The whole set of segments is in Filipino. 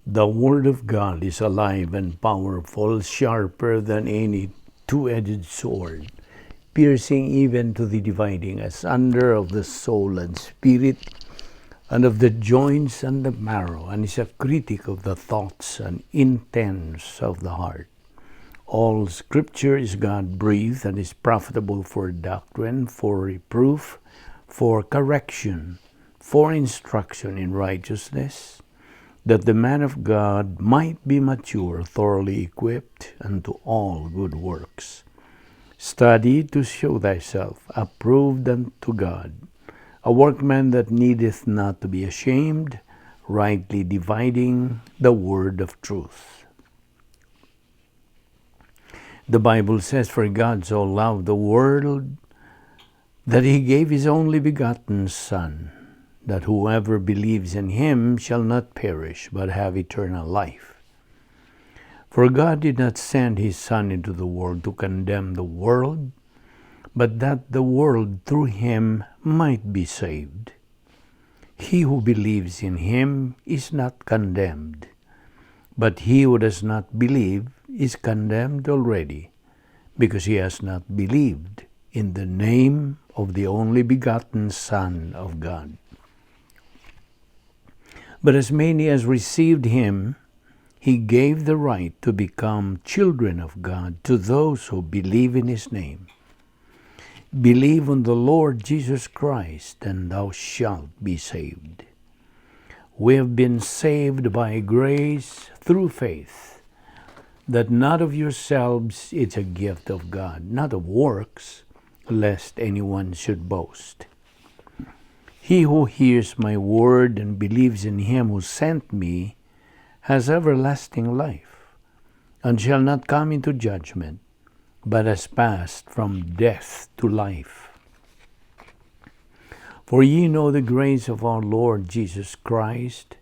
The Word of God is alive and powerful, sharper than any two-edged sword, piercing even to the dividing asunder of the soul and spirit, and of the joints and the marrow, and is a critic of the thoughts and intents of the heart. All Scripture is God-breathed and is profitable for doctrine, for reproof, for correction, for instruction in righteousness, that the man of God might be mature, thoroughly equipped unto all good works. Study to show thyself approved unto God, a workman that needeth not to be ashamed, rightly dividing the word of truth. The Bible says, "For God so loved the world that he gave his only begotten Son, that whoever believes in him shall not perish, but have eternal life. For God did not send his Son into the world to condemn the world, but that the world through him might be saved. He who believes in him is not condemned, but he who does not believe is condemned already, because he has not believed in the name of the only begotten Son of God. But as many as received him, he gave the right to become children of God to those who believe in his name. Believe on the Lord Jesus Christ, and thou shalt be saved." We have been saved by grace through faith, that not of yourselves, it's a gift of God, not of works, lest anyone should boast. He who hears my word and believes in him who sent me has everlasting life, and shall not come into judgment, but has passed from death to life. For ye know the grace of our Lord Jesus Christ,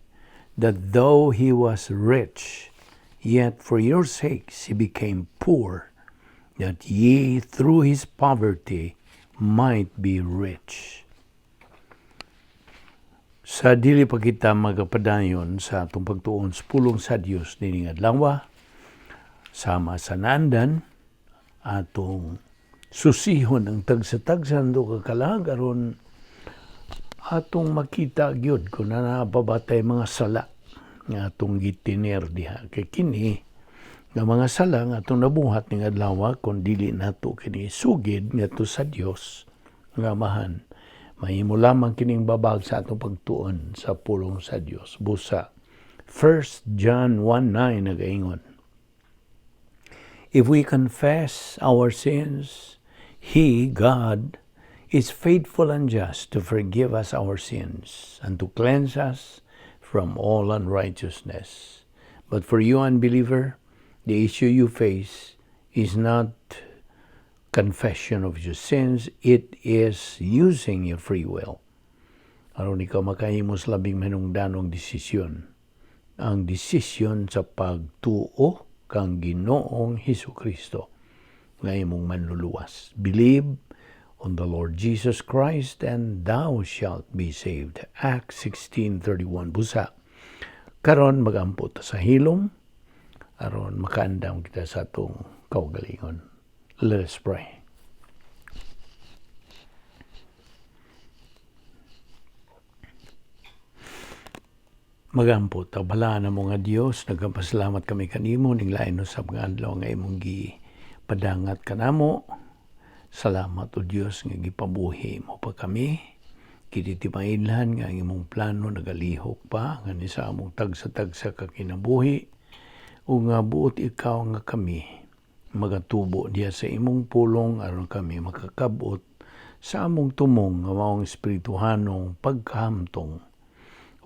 that though he was rich, yet for your sakes he became poor, that ye through his poverty might be rich. Sa dili pa kita magapadayon sa atong pagtuon sa pulong sa Dios dining adlaw, sama sa nandan atong susihon ang tagsa-tagsan do kakalag aron atong makita gyud kung napabatay mga sala nga atong gitiner diha kay kini nga mga sala nga atong nabuhat ning adlaw kun dili nato kini sugid ngadto sa Dios nga Amahan. Mahimo lamang kining babag sa atong pagtuon sa pulong sa Dios. Busa 1 John 1:9 nagaingon, "If we confess our sins, he, God, is faithful and just to forgive us our sins and to cleanse us from all unrighteousness." But for you, unbeliever, the issue you face is not confession of your sins, it is using your free will. Aron ikaw makahimos labing manungdanong desisyon. Ang desisyon sa pagtuo kang Ginoong Hesukristo nga imong manluluwas. Believe on the Lord Jesus Christ and thou shalt be saved. Acts 16:31. Busa karon magampo ta sa hilom aron makaandam kita sa atong kaugalingon. Let us pray. Magampo ta bala na mo nga Dios, nagapasalamat kami kanimo ning lain no sa mga adlaw nga imong gipadangat kanamo. Salamat o Dios nga gipabuhi mo pa kami. Kiti timailhan nga imong plano nagalihok pa nga ni sa among tagsa-tagsa ka kinabuhi o nga buot ikaw nga kami magatubo diya sa imong pulong aron kami makakabot sa among tumong nga maong espirituhanong pagkahamtong.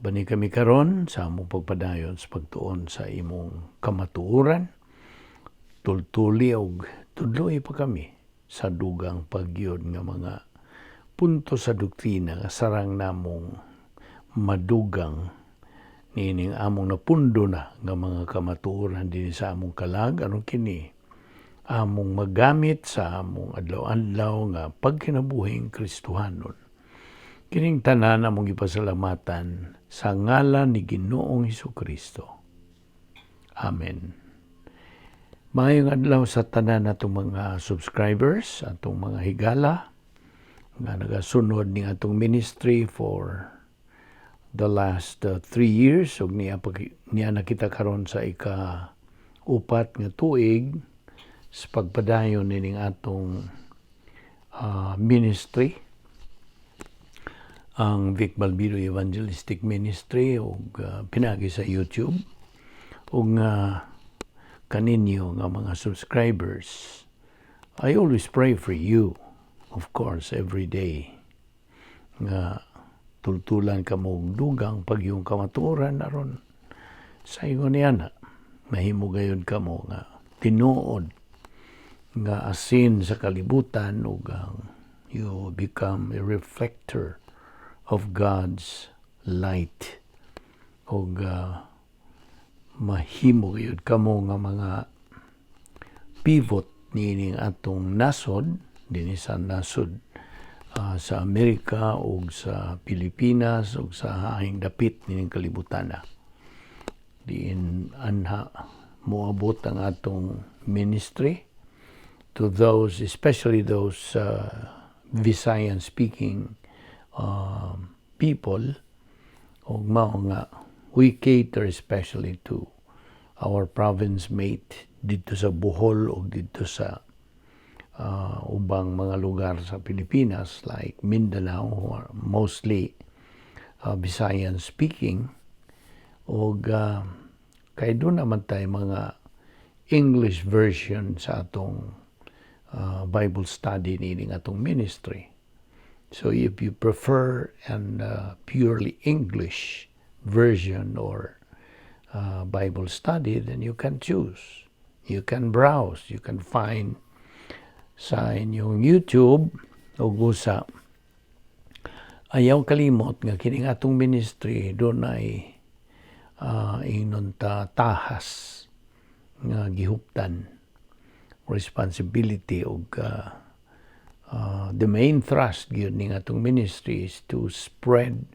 Bani kami karon sa among pagpadayon sa pagtuon sa imong kamatuoran, tultuli og tudloy pa kami sa dugang pagyod nga mga punto sa doktrina nga sarang namong madugang nining among napundo na nga mga kamatuoran din sa among kalag aron kini among magamit sa among adlaw-adlaw nga pagkinabuhing Kristohanon. Kining tanan among ipasalamatan sa ngalan ni Ginoong Hesukristo. Amen. Maayong adlaw sa tanan natong mga subscribers, atong mga higala nga nagasunod ning atong ministry for the last 3 years ug niya nakita karon sa ika-upat nga tuig sa pagpadayon nining atong ministry, ang Vic Balbido Evangelistic Ministry ug pinagi sa YouTube ug kaninyo nga mga subscribers. I always pray for you, of course, every day nga tultulan ka mo dugang pagyong kamatuoran aron sa ingon niana mahimo gayud ka mo nga tinuod nga asin sa kalibutan ug you become a reflector of God's light ug mahimo gayud kamo nga mga pivot niining atong nasod dinhi sa nasod sa Amerika ug sa Pilipinas ug sa haing dapit nining kalibutan diin anha moabot ang atong ministry to those, especially those Visayan speaking people ug mao nga we cater especially to our province mate dito sa Bohol o dito sa ubang mga lugar sa Pilipinas like Mindanao, or mostly Visayan speaking. O kay doon naman tayo mga English version sa atong Bible study nining atong ministry. So if you prefer an purely English version or Bible study, then you can choose. You can browse. You can find sa inyong YouTube o gusa. Ayaw kalimot nga kining atong ministry doon ay inon tahas nga gihuptan responsibility o the main thrust gyud ning atong ministry is to spread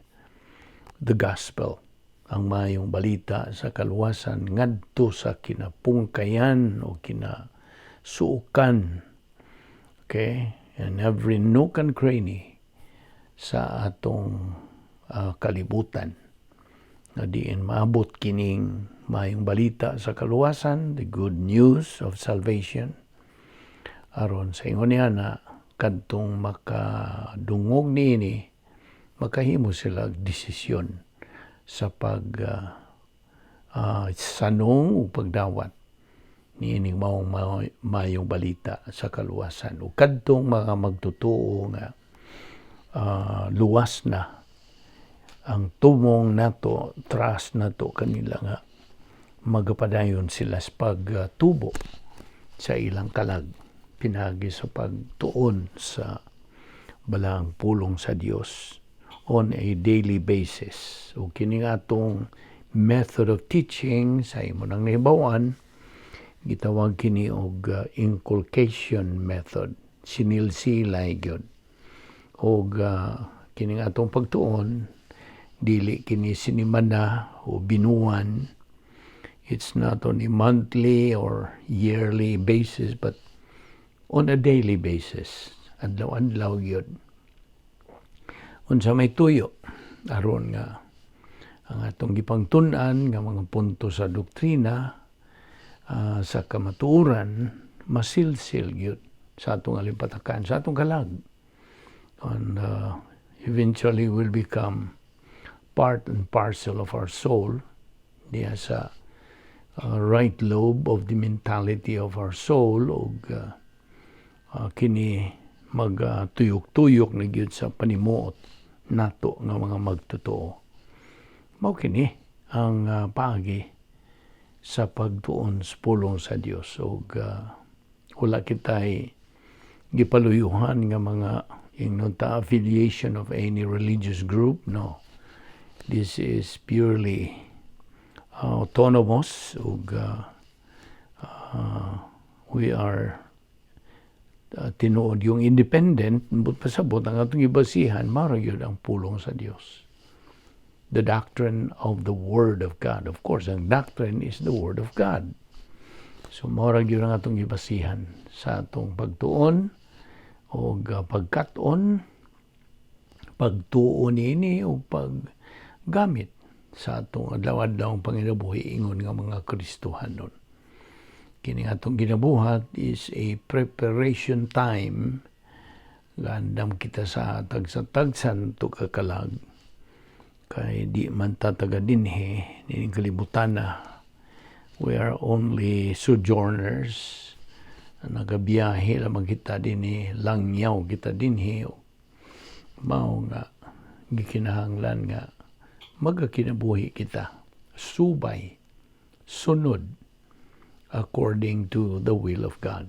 the gospel, ang maayong balita sa kaluwasan ngadto sa kinapungkayan o kinasuukan, okay, and every nook and cranny sa atong kalibutan na diin maabot kining maayong balita sa kaluwasan, the good news of salvation, aron sa ingon niya na kadtong makadungog niini makahimo sila desisyon sa sanong o pagdawat niining maayong balita sa kaluwasan. O kadtong mga magtutuo nga luwas na ang tumong nato, trust nato kanila nga magapadayon sila sa pagtubo sa ilang kalag pinagi sa pagtuon sa balang pulong sa Dios on a daily basis. O kining atong method of teaching sa imo nang nahibawan gitawag kini og inculcation method, sinilsilay gyud. Og kining atong pagtuon dili kini sinimana o binuan. It's not on a monthly or yearly basis but on a daily basis. Adlaw-adlaw gyud. Unsa may tuyo aron nga ang atong gipangtun-an nga mga punto sa doktrina sa kamatuoran masilsil gyud sa atong alimpatakan, sa atong kalag, and eventually will become part and parcel of our soul diya sa right lobe of the mentality of our soul ug kini magtuyok-tuyok na gyud sa panimuot nato nga mga magtotoo. Mao kini ang paagi sa pagtuon sa pulong sa Dios ug wala kitay gipaluyuhan nga mga ingnon ta affiliation of any religious group. No, this is purely autonomous ug we are tinuod yung independent but pasabot ang atong ibasihan maro gyud ang pulong sa Dios. the doctrine of the Word of God. Of course, ang doctrine is the Word of God. So, maurag yun ang atong ibasihan sa atong pagtuon o pagkaton, pagtuon ini o paggamit sa atong adlaw-adlaw panginabuhi ingon nga mga Kristohanon. Kini atong ginabuhat is a preparation time. Gandam kita sa tagsa-tagsan to kakalag. Kay di man tataga dinhi, nining kalibutan na. We are only sojourners. Nagabiyahe lamang kita dinhi, langyaw kita dinhi. Mao nga gikinahanglan nga magakinabuhi kita subay, sunod according to the will of God.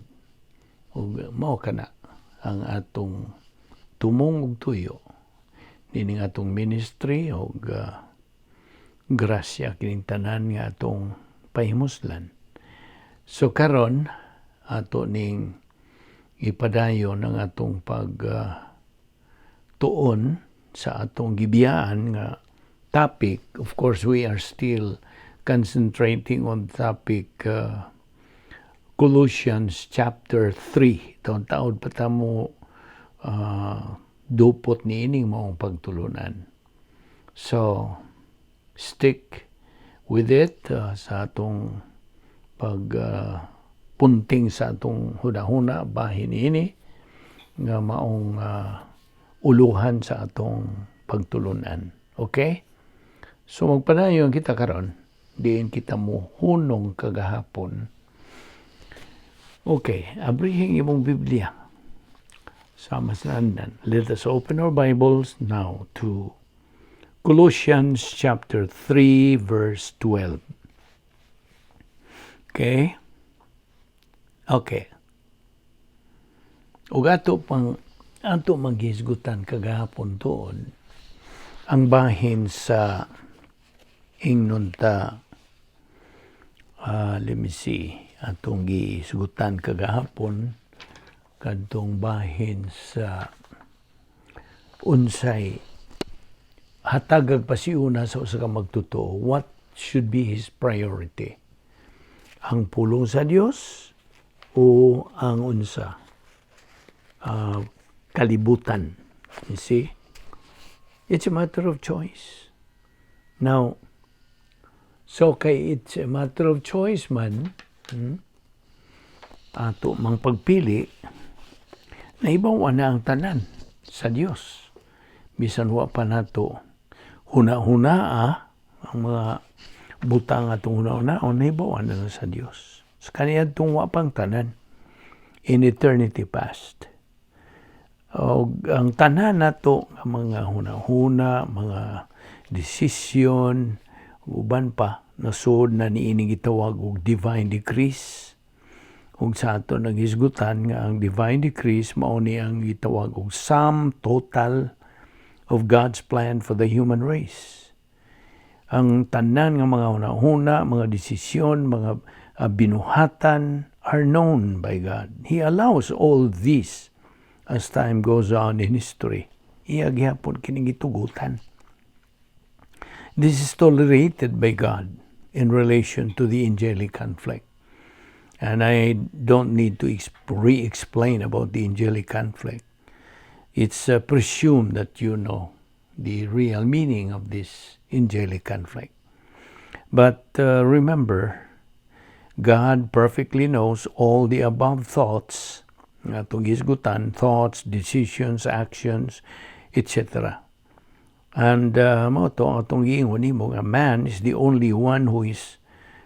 Ug mao kana ang atong tumong ug tuyo nining atong ministry ug grasya kining tanan nga atong pahimuslan. So karon ato ning ipadayon ang atong tuon sa atong gibiyaan nga topic. Of course, we are still concentrating on topic Colossians Chapter 3. Taon-taon pa tamo dupot ni ining maong pagtulunan. So, stick with it sa atong punting sa atong huna-huna bahin ini nga maong uluhan sa atong pagtulunan. Okay? So magpadayon kita karon, diin kita mo hunong kagahapon. Okay, abrihin imong Biblia. Sama sa andan. Let us open our Bibles now to Colossians Chapter 3 verse 12. Okay? Okay. Ug ato maghisgutan kagahapon tuon ang bahin sa ingnunta let me see, atong gisgutan kagahapon kadtong bahin sa unsay hatagag pasiuna sa usa ka magtotoo. What should be his priority? Ang pulong sa Dios o ang unsa kalibutan? You see, it's a matter of choice. Now, so kay it's a matter of choice man, ato mang pagpili, naibaw na ang tanan sa Dios. Bisan wa pa nato huna-huna ang mga butang atong huna-huna, naibaw na sa Dios. Sa kaniya itong wa pang tanan in eternity past. O ang tanan nato nga mga huna-huna, mga desisyon, uban pa nasud na niining gitawag og divine decrees. Ug sa ato naghisgutan nga ang divine decrees mao ni ang gitawag og sum total of God's plan for the human race. Ang tanan nga mga huna-huna, mga desisyon, mga binuhatan are known by God. He allows all this as time goes on in history. Iya gihapon kining gitugutan. This is tolerated by God in relation to the angelic conflict. And I don't need to re-explain about the angelic conflict. It's presumed that you know the real meaning of this angelic conflict. But remember, God perfectly knows all the above thoughts, atong gisgutan, thoughts, decisions, actions, etc. And mo to atong giingon nimo nga man is the only one who is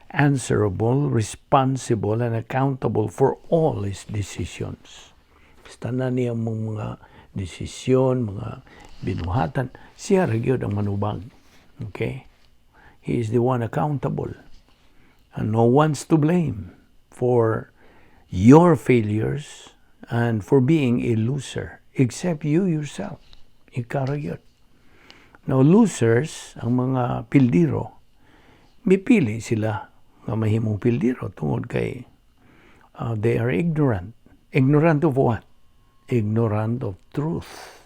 answerable, responsible, and accountable for all his decisions. Tanan niya mga desisyon, mga binuhatan, siya ra gyud ang manubag. Okay? He is the one accountable. And no one's to blame for your failures and for being a loser, except you yourself. Ikaw ra gyud. Now, losers, ang mga pildiro, mipili sila nga mahimong pildiro tungod kay they are ignorant. Ignorant of what? Ignorant of truth.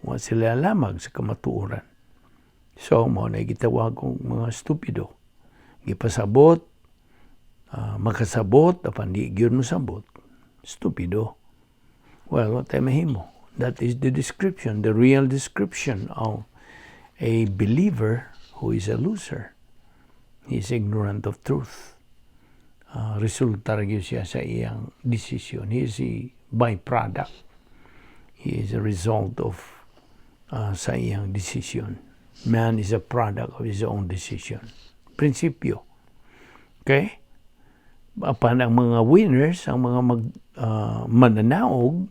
Wa sila lamag sa kamatuoran. So, mo na gitawag kong mga stupido. Gipasabot, makasabot, apan di gyud mo sabot. Stupido. Well, what ay mahimo? That is the description, the real description of a believer who is a loser. He is ignorant of truth. Resulta rin siya sa iyang decision. He is a byproduct. He is a result of sa iyang decision. Man is a product of his own decision. Prinsipyo. Okay? Apan ang mga winners, ang mga mananaog,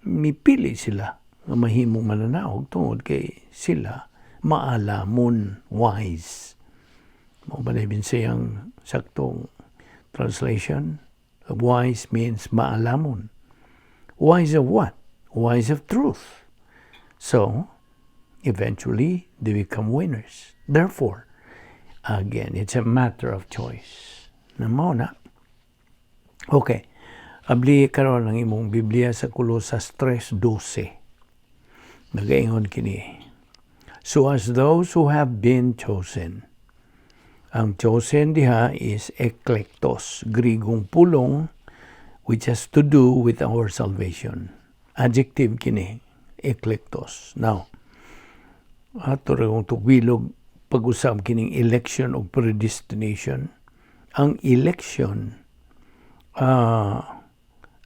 mipili sila nga mahimong mananaog tungod kay sila maalamon, wise. Mo ba na Visayan saktong translation? Wise means maalamon. Wise of what? Wise of truth. So, eventually, they become winners. Therefore, again, it's a matter of choice. Namo na. Okay. Abli karon ang imong Biblia sa Colossians 3:12. Nagaingon kini. So as those who have been chosen. Ang chosen diha is eklektos, Grigong pulong, which has to do with our salvation. Adjective kini, eklektos. Now, ato rin tugbilog pag-usab kining election o predestination. Ang election,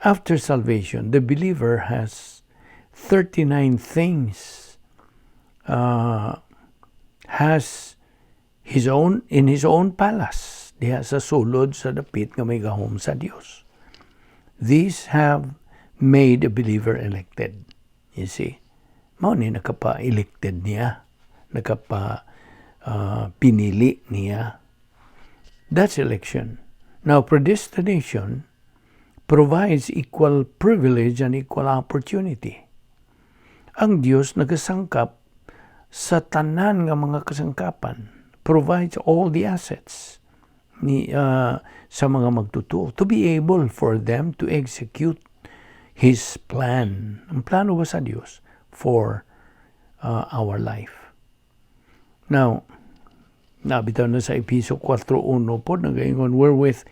after salvation, the believer has 39 things, has in his own palace. Diha sa sulod sa dapit nga may gahom sa Dios. These have made a believer elected. You see? Mao ni nakapa-elected niya. Pinili niya. That's election. Now, predestination provides equal privilege and equal opportunity. Ang Diyos nagasangkap sa tanan nga mga kasangkapan, provides all the assets sa mga magtutuo to be able for them to execute His plan. Ang plano ba sa Diyos for our life? Now, nabitaw na sa Episo 4:1 po, nagaingon, wherewith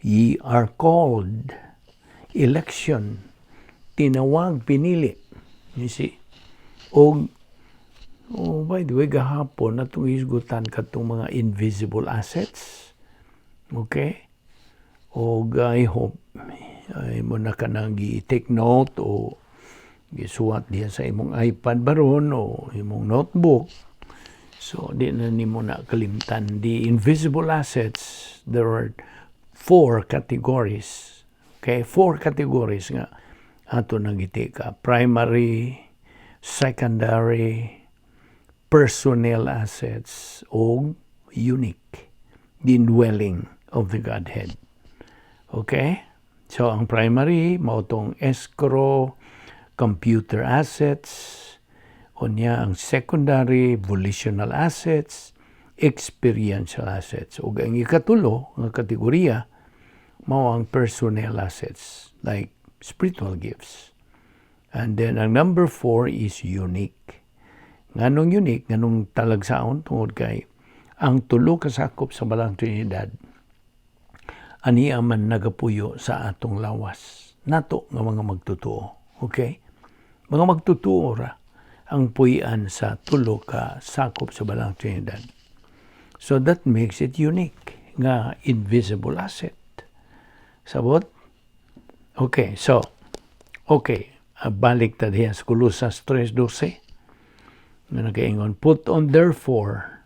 ye are called, election, tinawag, pinili. You see? By the way, gahapon, natong isgutan ka itong mga invisible assets. Okay? I hope, ay mo na ka nang i-take note o gisuwat diya sa imong iPad baron o imong notebook. So, di na ni mo na kalimtan. The invisible assets, there are 4 categories. Okay? 4 categories nga ato nagitika. Primary, secondary, personnel assets, o unique. The indwelling of the Godhead. Okay? So, ang primary, mautong escrow, computer assets, unya ang secondary, volitional assets, experiential assets. O ang ikatulo, ang kategorya, mao ang personnel assets, like spiritual gifts. And then, ang number 4 is unique. Nganong unique, nganong talagsaon, tungod kay, ang tulo kasakop sa balang Trinidad, ani man nagapuyo sa atong lawas. Nato nga mga magtutuo. Okay? Mga magtutuo ra ang puyan sa tulo ka sakop sa balang Trinidad. So that makes it unique nga invisible asset. Sabot? Okay, so, balik ta diya sa Colossians 3:12. Nagaingon, put on therefore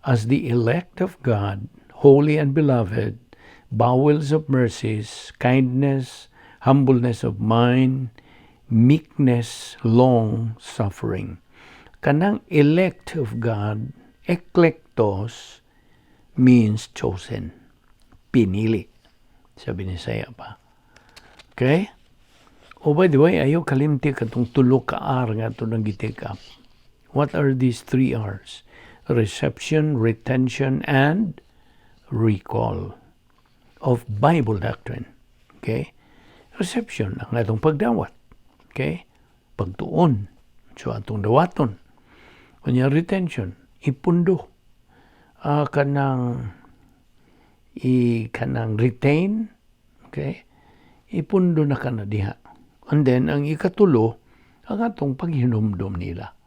as the elect of God, holy and beloved, bowels of mercies, kindness, humbleness of mind, meekness, long-suffering. Kanang elect of God, eklektos, means chosen. Pinili. Sabi ni Saya pa. Okay? Oh, by the way, ayaw kalimti katong tulo ka R nga ito nang gi-take up. What are these 3 R's? Reception, retention, and recall of Bible doctrine. Okay? Reception, ang atong pagdawat. Okay? Pagtuon. So, atong dawaton. Kanya retention. ipundo kanang retain, okay, ipundo na kana diha. And then ang ikatulo, ang atong paghinumdum nila,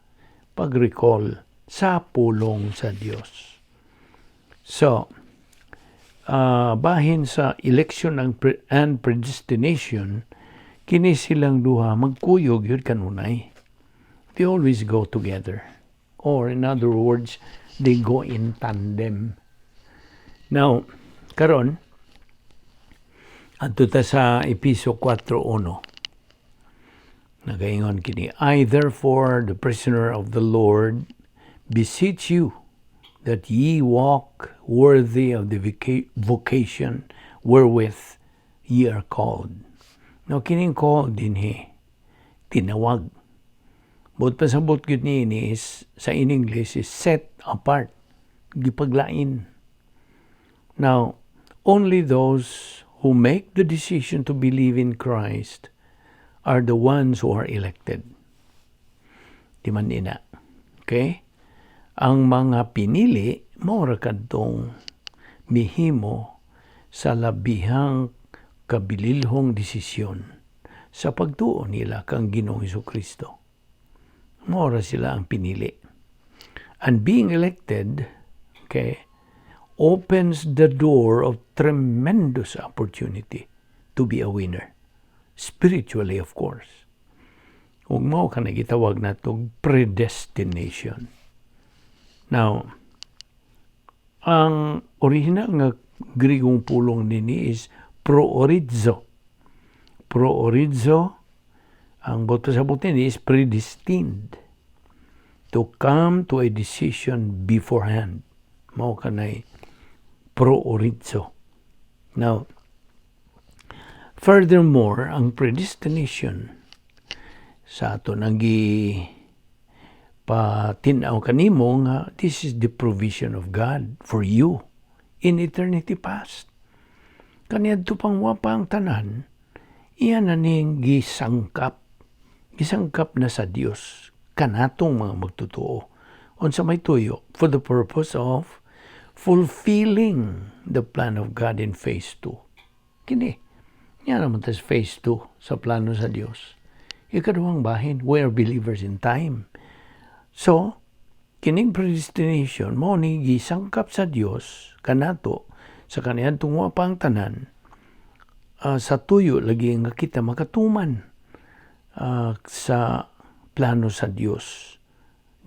pag-recall sa pulong sa Dios. So bahin sa election and predestination, kini silang duha magkuyog yun kanunay. They always go together. Or in other words, they go in tandem. Now, karon adto ta sa Episo 4:1. Nagaingon kini, I therefore, the prisoner of the Lord, beseech you that ye walk worthy of the vocation wherewith ye are called. Now, kining called dinhi, tinawag. But pasabot yun ni is, sa in English, is set apart, gipaglain. Now, only those who make the decision to believe in Christ are the ones who are elected. Di man ina. Okay? Ang mga pinili, maura kadtong mihimo sa labihang kabililhong desisyon sa pagtuo nila kang Ginoong Hesukristo. Maura sila ang pinili. And being elected, okay, opens the door of tremendous opportunity to be a winner. Spiritually, of course. Ug mao ka nagitawag natong predestination. Now, ang original nga Grigong pulong nini is proorizo. Proorizo, ang boto sa butin is predestined to come to a decision beforehand. Mao kanay proorizo. Now, furthermore, ang predestination sa ato patinaw kanimo nga this is the provision of God for you in eternity past. Kaniadto pang wapang tanan, iyan na ning gisangkap na sa Dios kanatong mga magtutuo unsa may tuyo for the purpose of fulfilling the plan of God in phase 2. Kini yan naman tas phase 2 sa plano sa Dios. Ikaduhang bahin, we are believers in time. So, kining predestination mo ni gisangkap sa Dios kanato sa kaniadtong tungwa pang tanan sa tuyo lagi nga kita makatuman sa plano sa Dios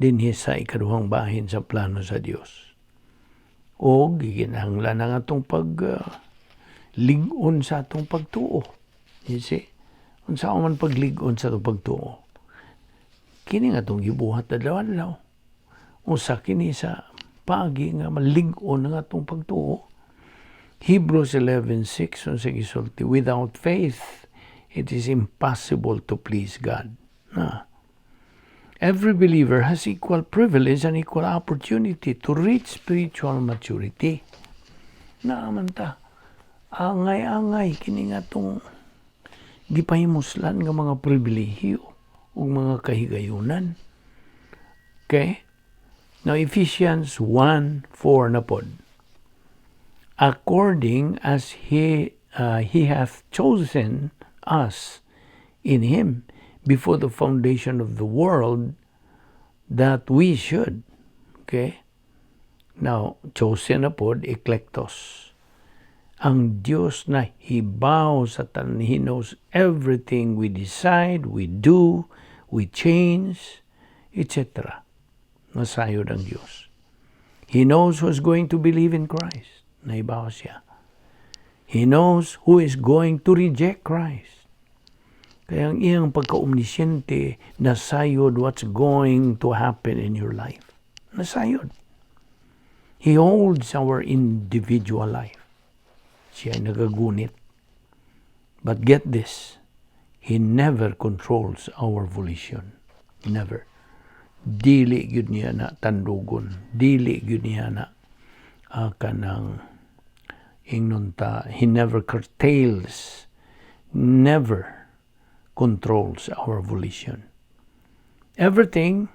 dinhi sa ikaduhang bahin sa plano sa Dios. O giginahanglan ang atong lig-on sa atong pagtuo. You see? Unsa man paglig-on sa atong pagtuo? Kini nga itong gibuhat adlaw-adlaw. Usa kini sa pagi nga malig-on ang atong pagtuo. Hebrews 11:6 unsa gisulti, without faith it is impossible to please God. Every believer has equal privilege and equal opportunity to reach spiritual maturity. Naaman ta, angay-angay kini nga itong gipahimuslan nga mga pribilehiyo o mga kahigayunan. Okay? Now, Ephesians 1:4 na pod. According as He hath chosen us in Him before the foundation of the world, that we should. Okay? Now, chosen na pod, eklektos. Ang Diyos na hibaw sa tanan, He knows everything we decide, we do, we change, etc. Nasayod ang Diyos. He knows who's going to believe in Christ. Naibaw siya. He knows who is going to reject Christ. Kaya ang iyang pagka-omnisyente, nasayod what's going to happen in your life. Nasayod. He holds our individual life. Siya ay nagagunit. But get this, He never controls our volition. Never. Dili gyud niya na tandugon. Dili gyud niya na kanang ingnunta. He never curtails, never controls our volition. Everything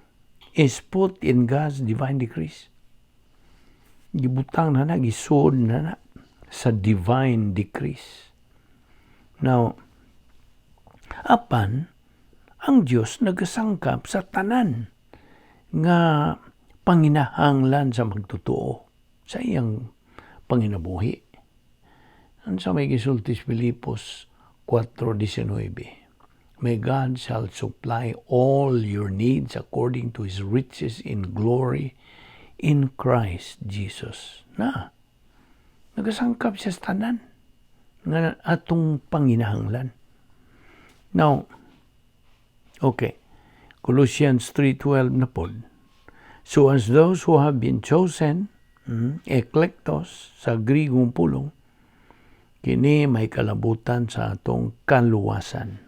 is put in God's divine decrees. Gibutang na gisud na sa divine decrees. Now, apan, ang Diyos nagasangkap sa tanan nga panginahanglan sa magtotoo sa iyang panginabuhi. Ang sa may gisulti sa Filipos 4:19, May God shall supply all your needs according to His riches in glory in Christ Jesus. Nagasangkap siya sa tanan nga atong panginahanglan. Now, okay, Colossians 3:12 na pod. So as those who have been chosen, eklektos sa Grigong pulong, kini may kalabutan sa atong kaluwasan.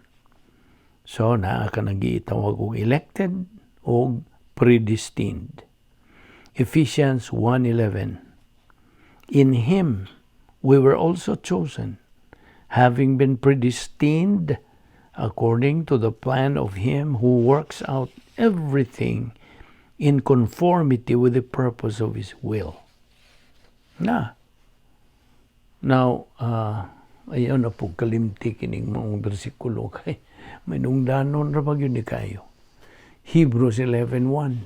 So, naa ka nag-iitawag og elected o predestined. Ephesians 1:11, In Him we were also chosen, having been predestined according to the plan of Him who works out everything in conformity with the purpose of His will. Now, ayaw na po kalimti kining mga bersikulo kay may nungdanon ra bagyo ni kayo. Hebrews 11:1.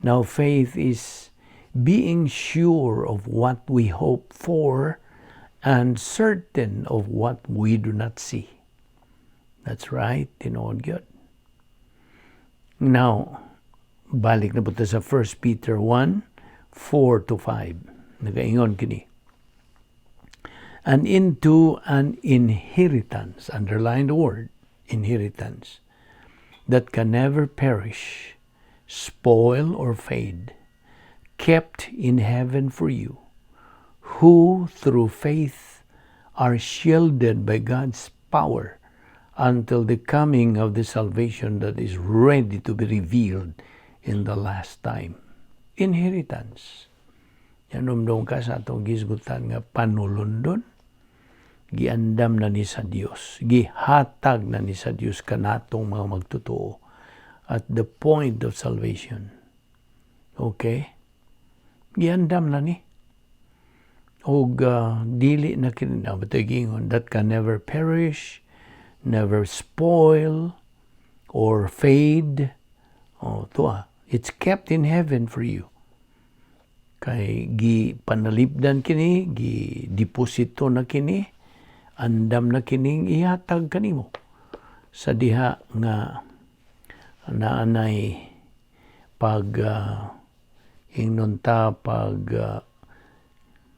Now faith is being sure of what we hope for and certain of what we do not see. That's right, tinood gyud. Now, balik na po sa 1 Peter 1:4-5. Nagaingon kini. And into an inheritance, underline the word, inheritance, that can never perish, spoil, or fade, kept in heaven for you, who through faith are shielded by God's power until the coming of the salvation that is ready to be revealed in the last time. Inheritance. Yanumdong ka sa atong gisgutan nga panulundon, giandam na ni sa Dios, gihatag na ni sa Dios kanatong mga magtotoo at the point of salvation. Okay? Giandam na ni. Og dili na kinabatagingon that can never perish, never spoil, or fade. It's kept in heaven for you. Kay panalipdan kini, deposito na kini, andam na kining ihatag kanimo sa diha nga naanay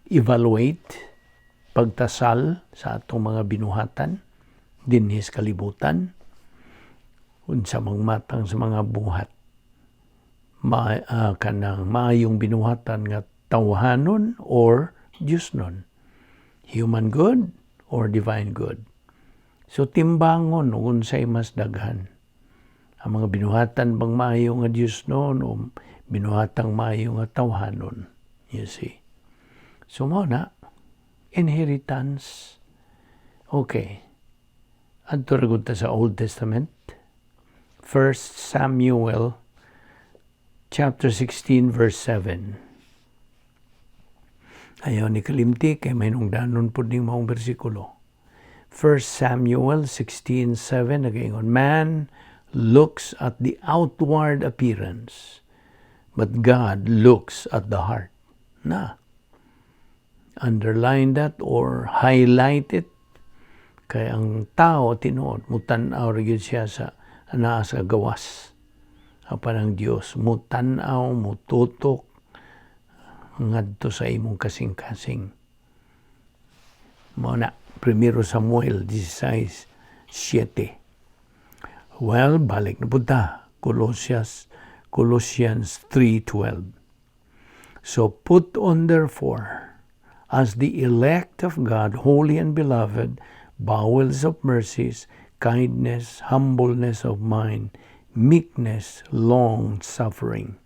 evaluate, pagtasal sa atong mga binuhatan dinhis kalibutan unsa mangmatang sa mga buhat kanang maayong binuhatan nga tawhanon or Diosnon, human good or divine good. So timbangon unsay mas daghan, ang mga binuhatan bang maayo nga Diosnon o binuhatang maayo nga tawhanon. You see, so mo na inheritance. Okay, adto ra gud ta sa Old Testament, 1 Samuel Chapter 16 verse 7. Ayaw ni kalimti kay may nungdanon po ning maong bersikulo. 1 Samuel 16:7 nagaingon, Man looks at the outward appearance, but God looks at the heart. Underline that or highlight it. Kay ang tao tinuod mutan-aw ra gyud siya sa anaa sa gawas. Apan ang Dios mutan-aw, mututok ngadto sa imong kasing-kasing. Mao na 1 Samuel 16:7. Well, balik na punta. Colossians 3:12. So put on therefore, as the elect of God, holy and beloved, bowels of mercies, kindness, humbleness of mind, meekness, long-suffering.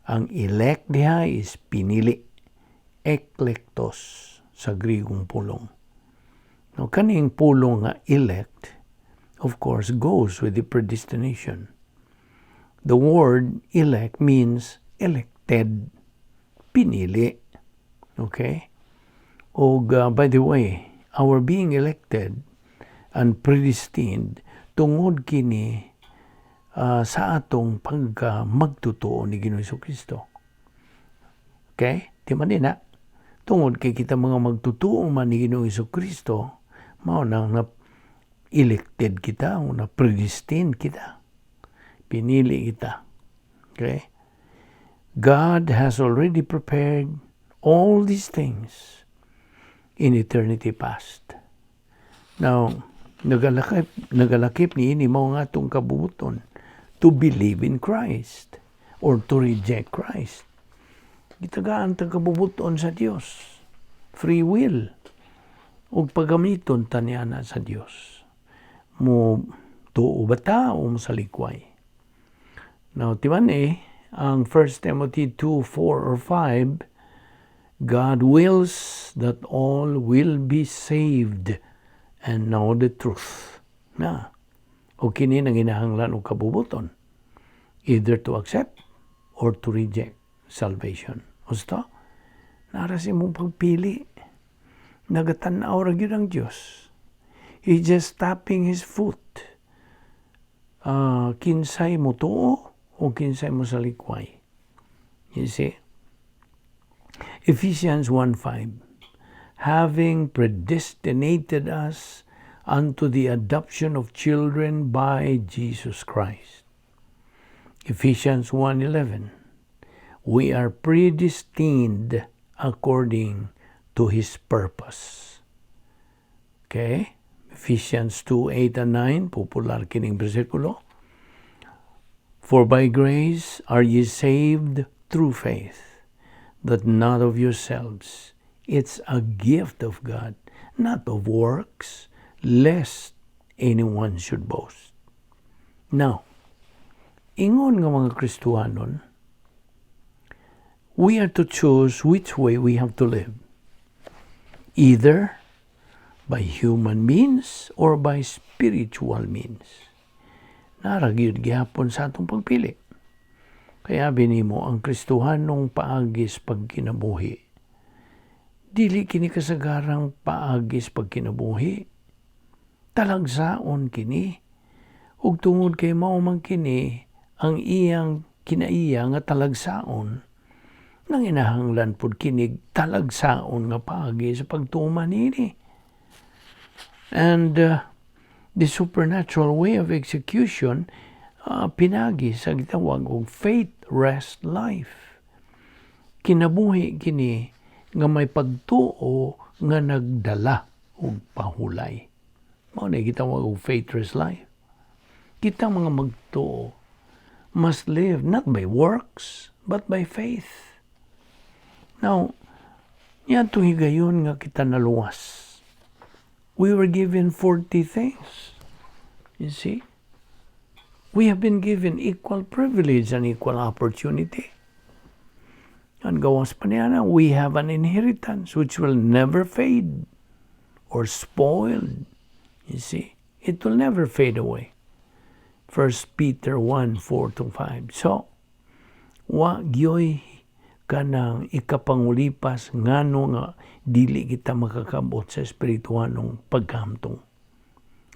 Ang elect diha is pinili, eklektos sa Grigong pulong. Now, kaning pulong nga elect, of course, goes with the predestination. The word elect means elected, pinili. Okay? By the way, our being elected and predestined tungod kini sa atong pagka magtutuo ni Ginoong Jesucristo. Okay? Di man din na. Tungod kay kita mga magtutuo man ni Ginoong Jesucristo, mao na elected kita, na predestined kita. Pinili kita. Okay? God has already prepared all these things in eternity past. Now, nagalakip ni ini mao nga itong kabubuton to believe in Christ or to reject Christ. Gitagaan tang kabubuton sa Dios. Free will. O pagamiton taniana sa Dios. Mo tuo bata o masalikway. Now, timan ang 1 Timothy 2:4 or 5, God wills that all will be saved and know the truth. Na, o kini nang hinahanglan o kabubuton, either to accept or to reject salvation. Usto, narasi mong pagpili. Nagatanaw ra gyud ang Dios. He just tapping his foot. Kinsay mo tuo o kinsay mo salikway. You see? Ephesians 1:5, having predestinated us unto the adoption of children by Jesus Christ. Ephesians 1:11, we are predestined according to His purpose. Okay? Ephesians 2:8 and 9, popular kining bersikulo. For by grace are ye saved through faith, that not of yourselves. It's a gift of God, not of works, lest anyone should boast. Now, ingon nga mga Kristiyanon, we are to choose which way we have to live. Either by human means or by spiritual means. Naragyod gihapon sa atong pagpili. Kaya binimo ang Kristohanong paagis pagkinabuhi. Dili kini kasagarang paagis pagkinabuhi. Talagsaon kini. Ug tungod kay mao man kini ang iyang kinaiya nga talagsaon, nang inahanglan pud kinig talagsaon nga paagi sa pagtuman nini. And the supernatural way of execution, pinagi sa gitawag og faith rest life. Kinabuhi kini nga may pagtuo nga nagdala og pahulay. Mao na gitawag og faith rest life. Kita mga magtuo must live not by works but by faith. Now, yan itong higayon nga kita naluwas. We were given 40 things. You see? We have been given equal privilege and equal opportunity. And gawas pa niya, we have an inheritance which will never fade or spoil. You see? It will never fade away. 1 Peter 1:4-5. So, wa gyoy kanang ikapangulipas ngano nga dili kita makakabot sa espirituhanong pagkamtong.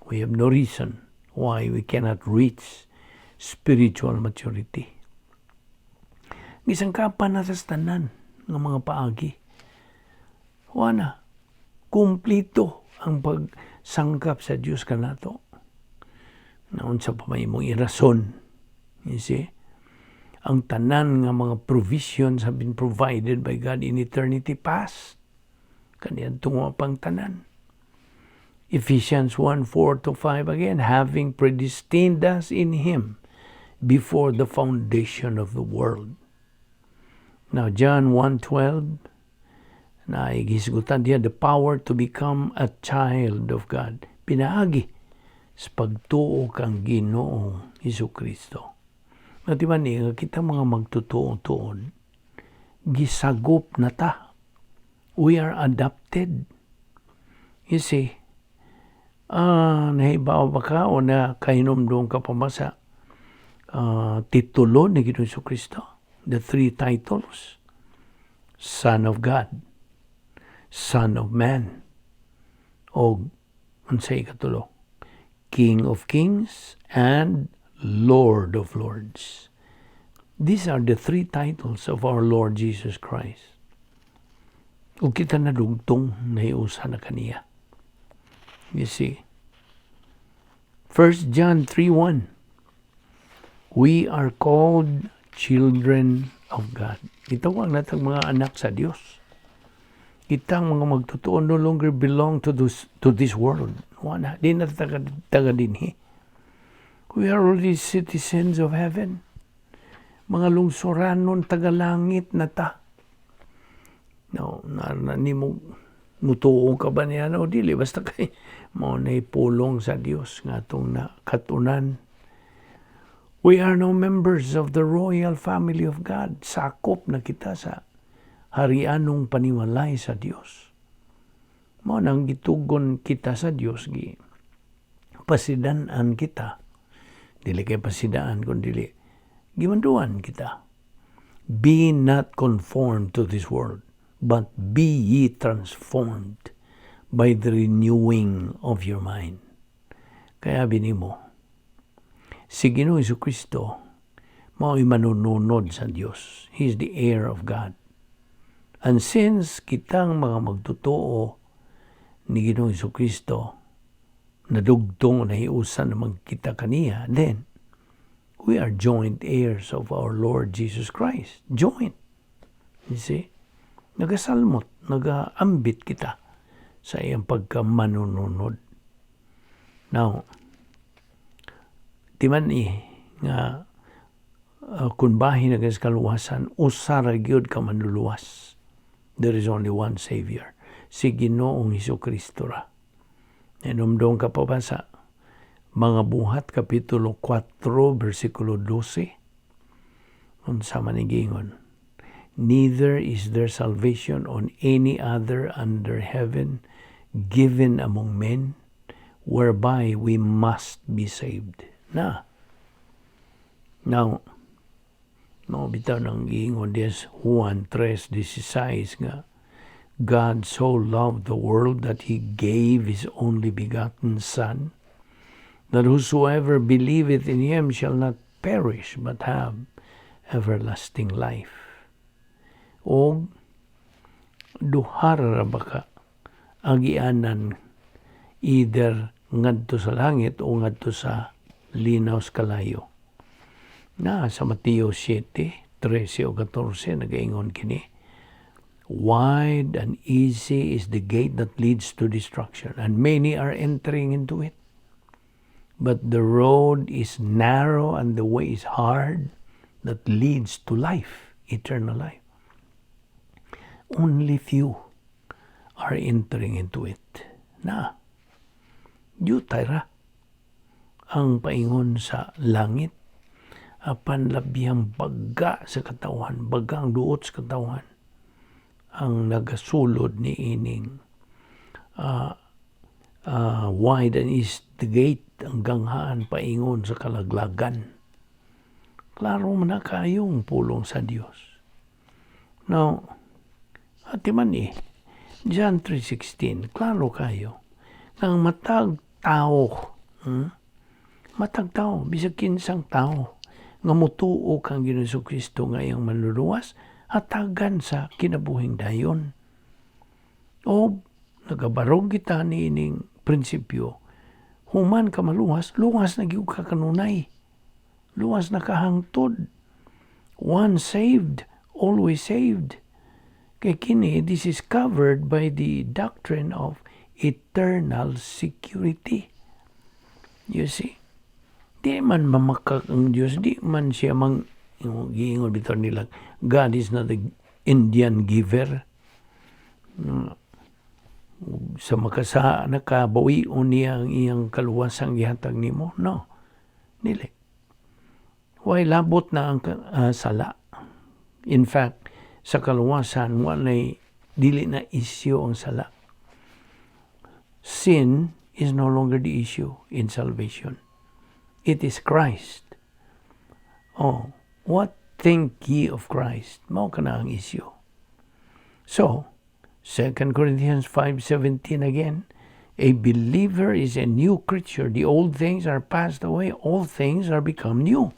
We have no reason why we cannot reach spiritual maturity. Gisangkapan na sa tanan ng mga paagi. Wana, kumplito ang pagsangkap sa Diyos kanato. Naon sa pamay mong irason. You see? Ang tanan nga mga provisions have been provided by God in eternity past. Kaniyan tungo pang tanan. Ephesians 1:4-5 again, having predestined us in Him before the foundation of the world. Now, John 1:12, na igisgutan diya, the power to become a child of God. Pinaagi sa pagtuo kang Ginoong Jesucristo. At diba niya, kita mga magtutuon, gisagop na ta. We are adopted. You see, nahibaw ba ka o na kahinomdong ka pamasa? titulo ni Ginoong Jesucristo. The three titles: Son of God, Son of Man, o unsay katulo, King of Kings and Lord of Lords. These are the three titles of our Lord Jesus Christ. Ug kita nadugtong na iusa na kaniya. You see, 1 John 3:1, we are called children of God. Itawag natang mga anak sa Dios. Kitang mga magtotoo no longer belong to this world. Wala, di na taga dinhi. We are already citizens of heaven. Mga lungsuranon taga-langit na ta. No, ni mo mutuo ka ba niya? No, dili. Basta kay mo na ipulong sa Dios nga itong nakatunan. We are now members of the royal family of God. Sakop na kita sa harianong panimalay sa Dios. Mo nang gitugon kita sa Dios, pasidanan kita. Dili kay pasidaan, kundi gimanduan kita. Be not conformed to this world, but be ye transformed by the renewing of your mind. Kaya binimo, si Ginoong Jesucristo, mao'y manununod sa Dios. He is the heir of God. And since kitang mga magtotoo ni Ginoong Jesucristo, nadugtong na hiusan naman kita kaniya, then we are joint heirs of our Lord Jesus Christ. Joint. You see? Nagasalmot, nagaambit kita sa iyang pagkamanununod. Now, timan nga kung bahin na kaluwasan, usara gyud ka manluluwas. There is only one Savior, si Ginoong Jesucristo ra. Inumdong ka pa ba sa mga buhat, Kapitulo 4, versikulo 12? Unsa man gingon, neither is there salvation on any other under heaven given among men, whereby we must be saved. Now, bitaw nang giingon des Juan 3:16 nga, God so loved the world that He gave His only begotten Son, that whosoever believeth in Him shall not perish, but have everlasting life. O duhara ba ka agianan, either ngadto sa langit o ngadto sa linaw sa kalayo. Na sa Mateo 7:13 o 14 nagaingon kini, wide and easy is the gate that leads to destruction, and many are entering into it. But the road is narrow and the way is hard that leads to life, eternal life. Only few are entering into it. Na, yutay ra ang paingon sa langit, apan labihang baga sa katawan, bagang duot sa katawan, ang nagasulod ni ining wide and east the gate, ang ganghaan paingon sa kalaglagan. Klaro man na kayong pulong sa Dios. Now, atiman John 3:16, klaro kayo, ang matag tao, matag tao, bisag kinsang tao, nga mutuo kang Ginoong Jesucristo nga iyang manluluwas, hatagan sa kinabuhing dayon. O nagabarog kita ni ining prinsipyo, human ka maluwas, luwas na gyud ka kanunay. Luwas na kahangtod. Once saved, always saved. Kay kini, this is covered by the doctrine of eternal security. You see? Di man mamakak ang Diyos, di man siya giingon bitaw nila, God is not the Indian giver. Sa makasa nakabawi o niya ang iyang kaluwasang gihatag nimo. No. Dili. Way labot na ang sala. In fact, sa kaluwasan, walay dili na issue ang sala. Sin is no longer the issue in salvation. It is Christ. Oh, what think ye of Christ? Mao ka na ang issue. So, 2 Corinthians 5:17 again, a believer is a new creature. The old things are passed away. All things are become new.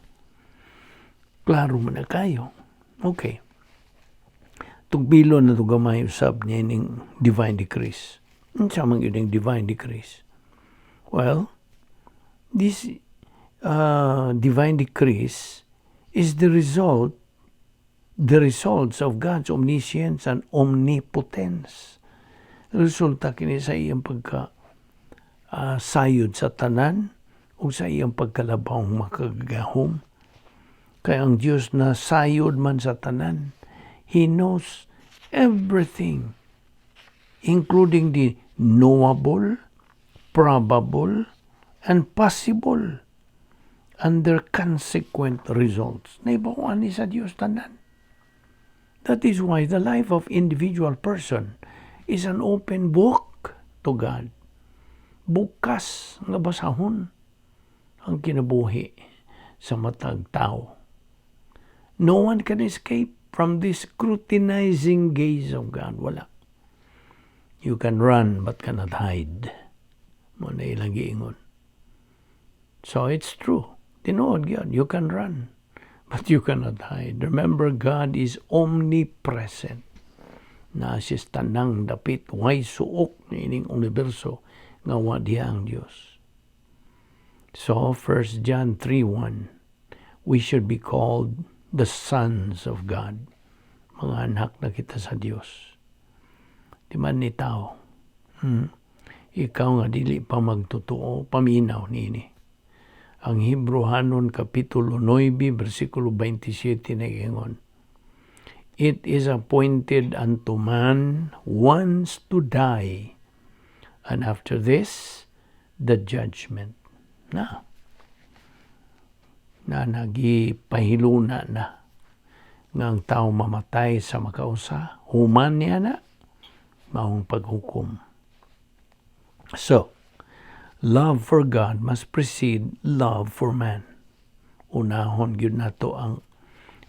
Klaro mo na kayo. Okay. Tugbilo na ito gamay usab niya ng divine decrees. Ano sa mga yun divine decrees? Well, this divine decrees is the results of God's omniscience and omnipotence. Resulta kini sa iyang sayod sa tanan o sa iyang pagkalabang makagahom. Kaya ang Diyos na sayod man sa tanan, He knows everything, including the knowable, probable, and possible, and their consequent results. Naibawan ni sa Diyos tanan. That is why the life of individual person is an open book to God. Bukas nga basahon ang kinabuhi sa matag tao. No one can escape from this scrutinizing gaze of God. Wala. You can run but cannot hide. Mo na ilang giingon. So it's true. Tinuod God, you can run but you cannot hide. Remember, God is omnipresent. Na siya tanang dapit, way suok na ining universo nga wadiya ang Diyos. So, 1 John 3:1, we should be called the sons of God. Mga anak na kita sa Diyos. Di man ni tao. Ikaw nga dili pa magtotoo, paminaw nini. Ang Hebrehanon Kapitulo 9, versikulo 27 na ingon, it is appointed unto man once to die, and after this, the judgment. Na nagipahiluna na nga ang tao mamatay sa makausa, human niya na, maong paghukom. So, love for God must precede love for man. Unahon gyud nato ang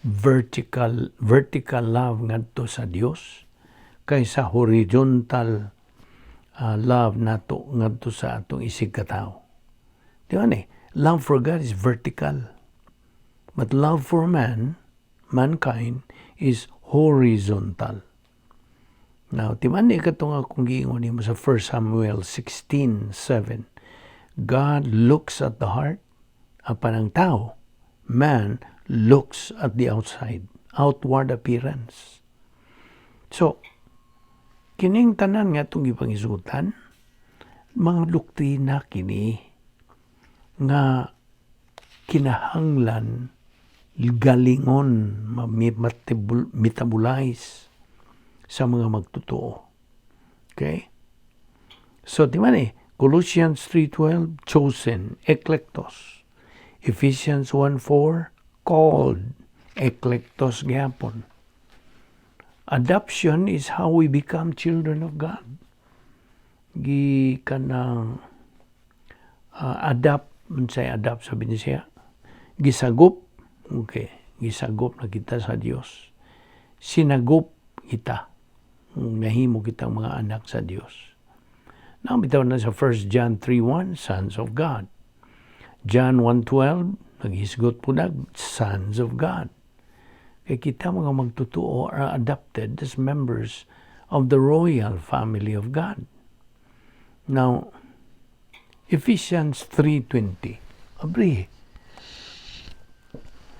vertical love ngadto sa Dios kaysa horizontal love nato ngadto sa atong isig katawo. Di ba ni? Love for God is vertical. But love for mankind, is horizontal. Now, timan ni katong akong giingon nimo sa 1 Samuel 16:7. God looks at the heart, apan ang tao, man looks at the outward appearance. So, kining tanan nga itong ipangisutan, mga doktrina kini nga kinahanglan galingon metabolize sa mga magtotoo. Okay? So, di man Colossians 3:12, chosen, eklektos. Ephesians 1:4, called, eklektos gyapon. Adoption is how we become children of God. Kanang adapt, adapt sabi niya siya. Gisagop, okay, gisagop na kita sa Dios. Sinagop kita. Nahimo kitang mga anak sa Dios. Now, bitaw na sa 1 John 3:1, sons of God. John 1:12, naghisgot po sons of God. Kaya kita mga magtotoo are adopted as members of the royal family of God. Now, Ephesians 3:20. Abri,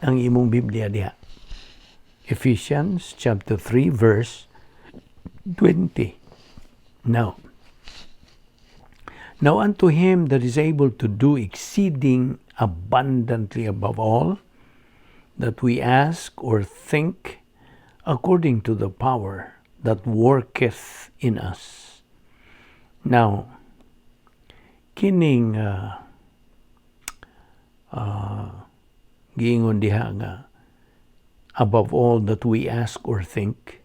ang imong Biblia diha. Ephesians chapter 3, verse 20. Now unto him that is able to do exceeding abundantly above all that we ask or think, according to the power that worketh in us. Now, kining giingon diha nga above all that we ask or think.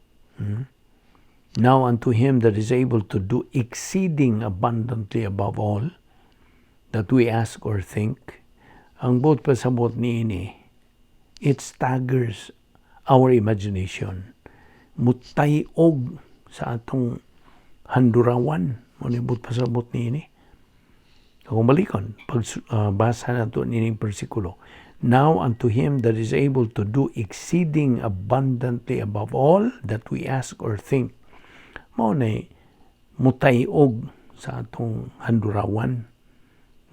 Now unto him that is able to do exceeding abundantly above all that we ask or think. Ang bot pasabot niini, it staggers our imagination. Mutayog sa atong handurawan. Manibot pasabot ni ini. Kung balikon, pagbasa nato nining persikulo. Now unto him that is able to do exceeding abundantly above all that we ask or think. Mao na mutayog sa atong handurawan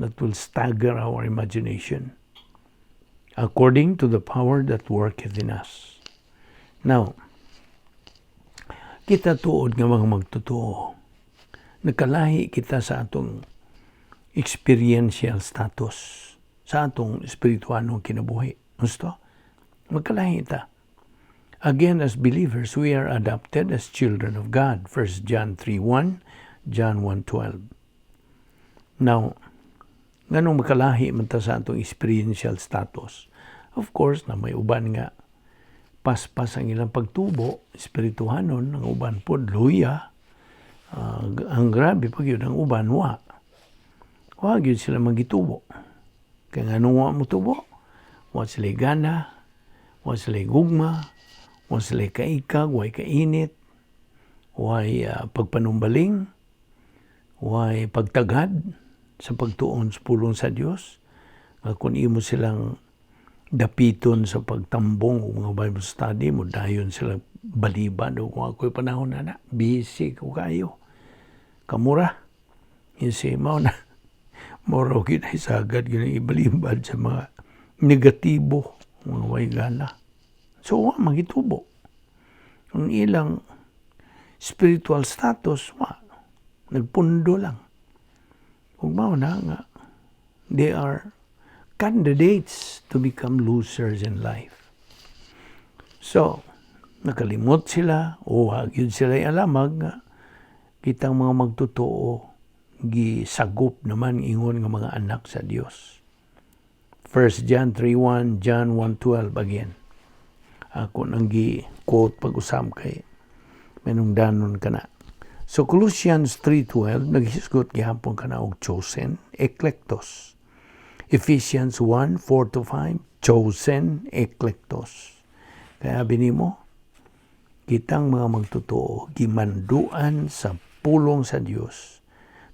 that will stagger our imagination according to the power that worketh in us. Now, kita tuod nga mga magtotoo. Nakalahi kita sa atong experiential status, sa atong espirituanong kinabuhi. Gusto? Magkalahi ta. Again, as believers, we are adopted as children of God. 1 John 3:1, John 1:12. Now, nganong makalahi man ta sa atong experiential status? Of course, na may uban nga paspas ang ilang pagtubo, espirituhanon, ang uban po, luya, ang grabe pag yun, ang uban, wag yun sila magitubo. Kaya nga nung mo tubo, wa sila gana, wa sila gugma, wa sila kaikag, wa kainit, wa pagpanumbaling, wa pagtagad sa pagtuon sa pulong sa Dios. Kung imo silang dapiton sa pagtambong o mga Bible study mo, dayon sila baliban o kung ako'y panahon na busy ko kayo. Kamura, kasi mao na, moro kita isagad yun ibalibad sa mga negatibo, mga waygana. So, magitubo. Ang ilang spiritual status, nagpundo lang. Kung mao na nga, they are candidates to become losers in life. So, nakalimot sila o wag yun sila alamag nga kitang mga magtotoo gisagop naman ingon nga mga anak sa Dios. 1 John 3:1, John 1:12 again. Ako nang gi-quote pag-usam kay menungdanon kana. So Colossians 3:12 naghisgot gihapon kana og chosen, eklektos. Ephesians 1:4-5, chosen, eklektos. Kaya binimo, kitang mga magtotoo, gimanduan sa pulong sa Dios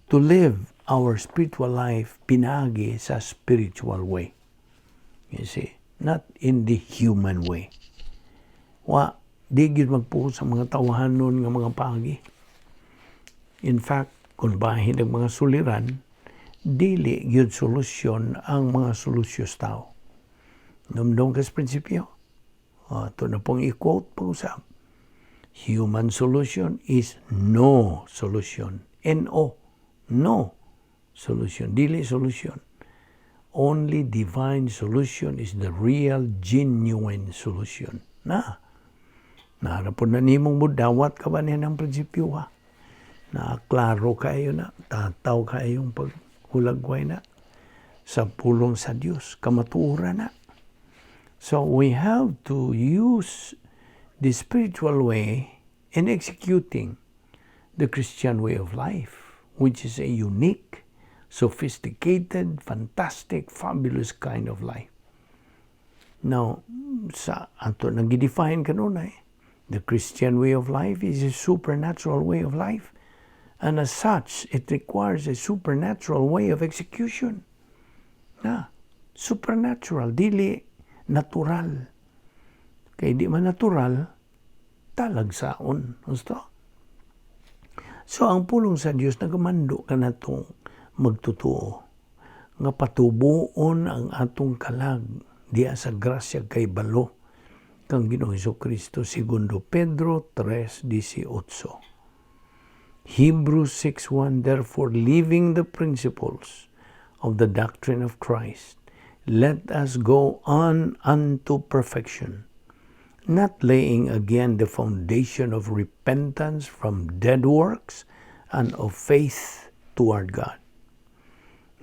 to live our spiritual life pinagi sa spiritual way. You see, not in the human way. Di gid magpuo sa mga tawahanon nga mga pagi. In fact, kung bahin ang mga suliran, dili gyud solusyon ang mga solusyos tao. Numdong kas prinsipyo. Ito na pong i-quote pag-usap. Human solution is no solution. N-O. No solution. Dili solution. Only divine solution is the real, genuine solution. Naharapon na nimong mudawat ka ba niya ng prinsipyo ha? Klaro kayo na, tataw kayong paghulagway na sa pulong sa Diyos, kamatura na. So we have to use the spiritual way in executing the Christian way of life, which is a unique, sophisticated, fantastic, fabulous kind of life. Now, sa ato nag-define kanunay, the Christian way of life is a supernatural way of life. And as such, it requires a supernatural way of execution. Supernatural, dili natural. Kaya di man natural, talagsaon. Gusto? So, ang pulong sa Diyos, nagamando ka na itong magtotoo. Nga patubuon ang atong kalag, diya sa grasya kay balo, kang Ginoong Hesukristo, 2 Pedro 3:18. Hebrews 6:1, therefore, leaving the principles of the doctrine of Christ, let us go on unto perfection, not laying again the foundation of repentance from dead works and of faith toward God.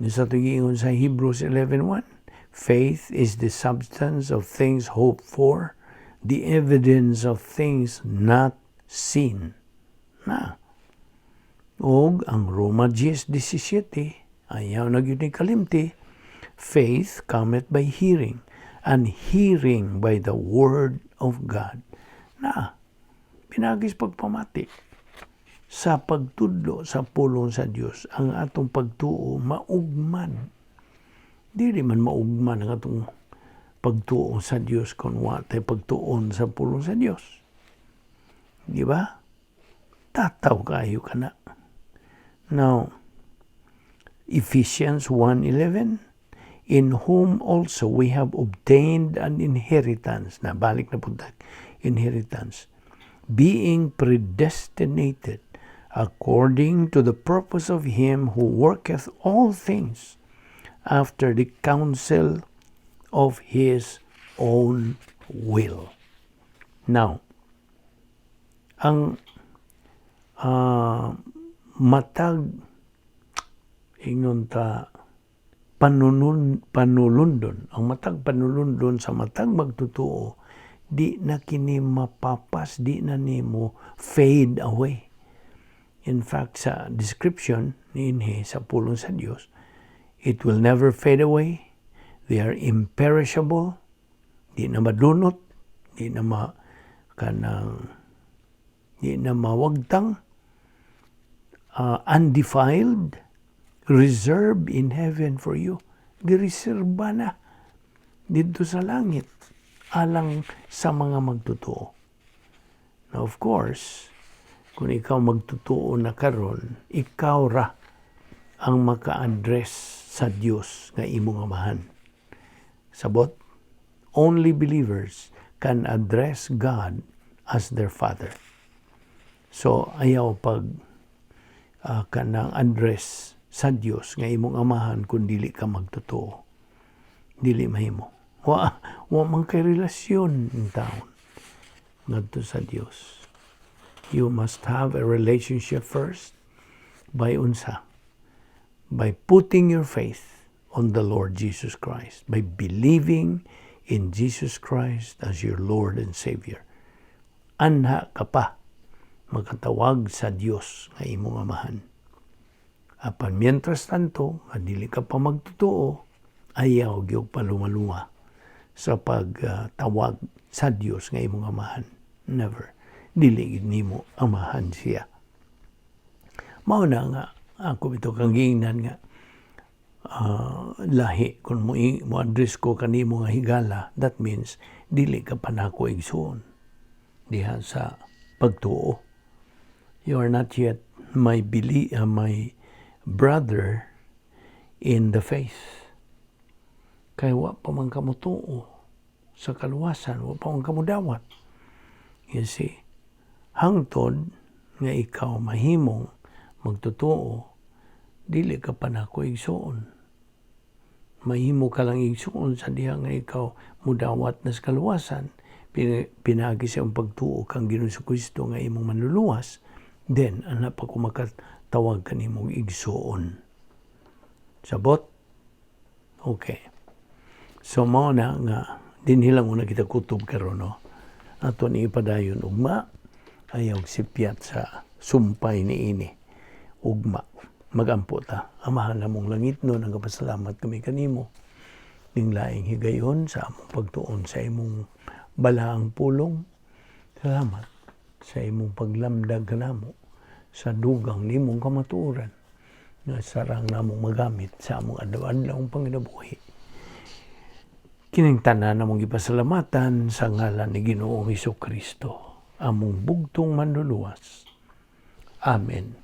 Sa tugingon sa Hebrews 11:1, faith is the substance of things hoped for, the evidence of things not seen. Og ang Roma 10:17, ayaw na gyud ni kalimti, faith cometh by hearing, and hearing by the word of God. Na, pinagis pagpamati sa pagtudlo sa pulong sa Dios ang atong pagtuo maugman. Dili man maugman ang atong pagtuo sa Dios kung watay pagtuon sa pulong sa Dios. Di ba? Tataw kayo ka na. Now, Ephesians 1:11, in whom also we have obtained an inheritance. Na, balik na punta. Inheritance. Being predestinated according to the purpose of him who worketh all things after the counsel of his own will. Now, ang matag ingon ta panulundon, ang matag panulundon sa matag magtutuo, di na kini mapapas, di na nimo fade away. In fact, sa description niinhi sa pulong sa Dios, it will never fade away. They are imperishable. Di na madunot, di na mawagtang, undefiled, reserved in heaven for you. Gireserba na dito sa langit alang sa mga magtutuo. Now, of course, kung ikaw magtutuo na karon, ikaw ra ang maka-address sa Dios nga imong amahan. Sabot, only believers can address God as their Father. So, ayaw pag kanang address sa Dios nga imong amahan kung dili ka magtutuo. Dili mahimo. Wa man kay relasyon ng taon ngadto sa Dios. You must have a relationship first by unsa? By putting your faith on the Lord Jesus Christ, by believing in Jesus Christ as your Lord and Savior. Anha ka pa magkatawag sa Dios nga imong amahan. Apan mientras tanto, nga dili ka pa magtutuo, ayaw gyud palumaluma sa pagtawag sa Dios nga imong amahan. Never. Dili nimo amahan siya. Mao na nga ako bitaw kang giingnan nga lahi kung mo address ko kanimo nga higala, that means dili ka pa nako igsoon diha sa pagtuo. You are not yet my brother in the faith. Kaya wa pa man kamo tuo sa kaluwasan, wa pa man kamo dawat. You see, hangtod nga ikaw mahimong magtutuo, dili ka pa nako igsuon. Mahimo ka lang igsuon sa diha nga ikaw mudawat na sa kaluwasan, pinagi sa pagtuo kang Ginoong Kristo nga imong manluluwas, then ana pa ko makatawag kanimong igsuon. Sabot? Okay. So mao na nga dinhilang una kita kutob karon, no? Ato ni ipadayon ugma ayaw sipyat sa sumpay ni ini. Ugma magampo ta. Amahan namong langit no, nagapasalamat kami kanimo ning laing higayon sa among pagtuon sa imong balaang pulong. Salamat sa imong paglamdag kanamo sa dugang nimong kamatuoran nga sarang namong magamit sa among adlaw-adlawng panginabuhi. Kining tanan namong gipasalamatan sa ngalan ni Ginoong Hesukristo, among bugtong manluluwas. Amen.